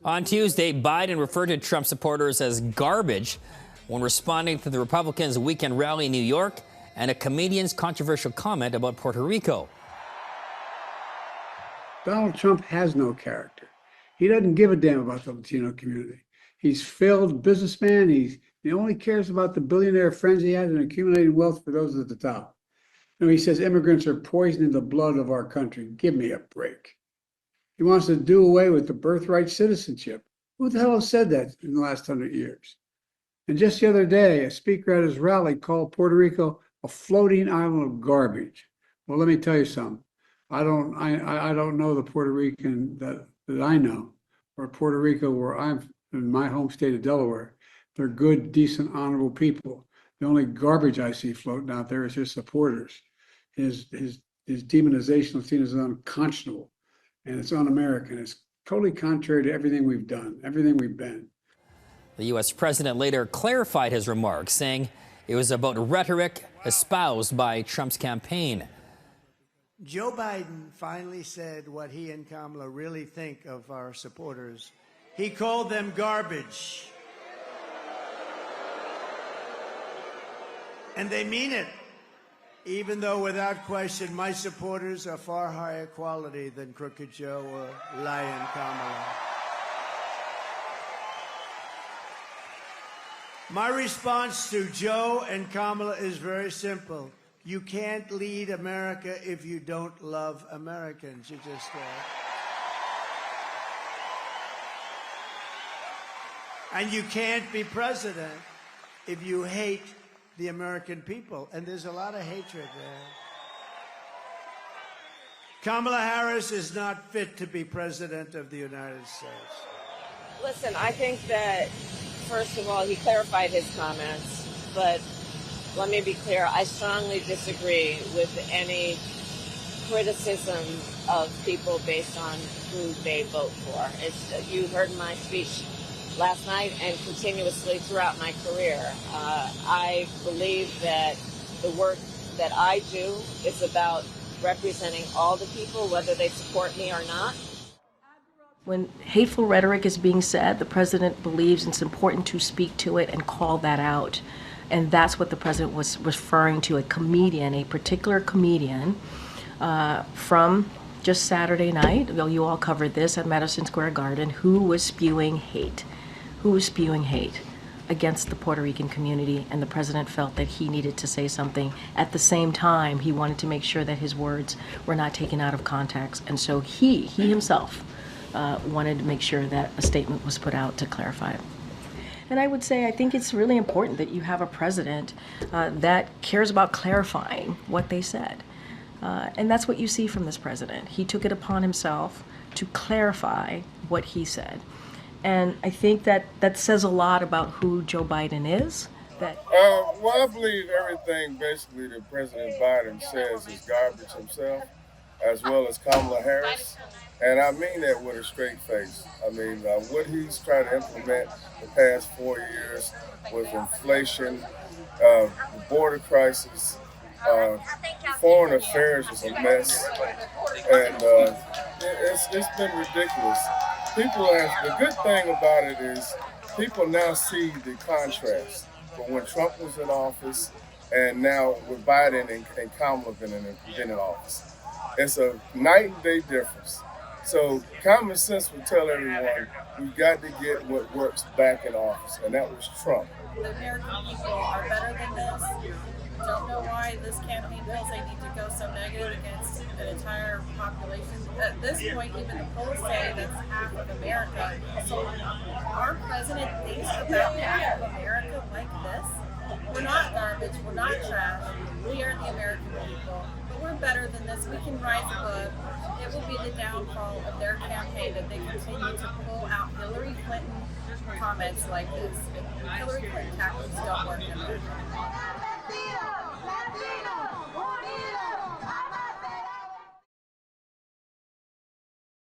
On Tuesday, Biden referred to Trump supporters as garbage when responding to the Republicans' weekend rally in New York and a comedian's controversial comment about Puerto Rico. Donald Trump has no character. He doesn't give a damn about the Latino community. He's a failed businessman. He only cares about the billionaire friends he has and accumulating wealth for those at the top. You know, he says immigrants are poisoning the blood of our country. Give me a break. He wants to do away with the birthright citizenship. Who the hell has said that in the last 100 years? And just the other day, a speaker at his rally called Puerto Rico a floating island of garbage. Well, let me tell you something. I don't know the Puerto Rican that I know, or Puerto Rico where I'm in my home state of Delaware. They're good, decent, honorable people. The only garbage I see floating out there is his supporters. His demonization of Latinos is unconscionable, and it's un-American. It's totally contrary to everything we've done, everything we've been. The U.S. president later clarified his remarks, saying it was about rhetoric espoused by Trump's campaign. Joe Biden finally said what he and Kamala really think of our supporters. He called them garbage. And they mean it, even though without question my supporters are far higher quality than Crooked Joe or Lying Kamala. My response to Joe and Kamala is very simple. You can't lead America if you don't love Americans. You just and you can't be president if you hate the American people. And there's a lot of hatred there. Kamala Harris is not fit to be president of the United States. Listen, I think that, first of all, he clarified his comments, but let me be clear, I strongly disagree with any criticism of people based on who they vote for. You heard my speech last night and continuously throughout my career. I believe that the work that I do is about representing all the people, whether they support me or not. When hateful rhetoric is being said, the president believes it's important to speak to it and call that out. And that's what the president was referring to, a comedian, a particular comedian from just Saturday night. Well, you all covered this at Madison Square Garden, who was spewing hate against the Puerto Rican community. And the president felt that he needed to say something. At the same time, he wanted to make sure that his words were not taken out of context. And so he himself wanted to make sure that a statement was put out to clarify it. And I would say I think it's really important that you have a president that cares about clarifying what they said. And that's what you see from this president. He took it upon himself to clarify what he said. And I think that says a lot about who Joe Biden is. Well, I believe everything basically that President Biden says is garbage himself, as well as Kamala Harris. And I mean that with a straight face. I mean, what he's tried to implement the past 4 years with inflation, the border crisis, foreign affairs is a mess, and it's been ridiculous. The good thing about it is people now see the contrast from when Trump was in office and now with Biden and Kamala been in office. It's a night and day difference. So common sense would tell everyone we've got to get what works back in office, and that was Trump. The American people are better than this. Don't know why this campaign feels they need to go so negative against an entire population. At this point, even the polls say that's half of America. So our president thinks about half of America like this. We're not garbage. We're not trash. We are the American people. But we're better than this. We can rise above. It will be the downfall of their campaign that they continue to pull out Hillary Clinton comments like this. Hillary Clinton tactics don't work in America. Latino!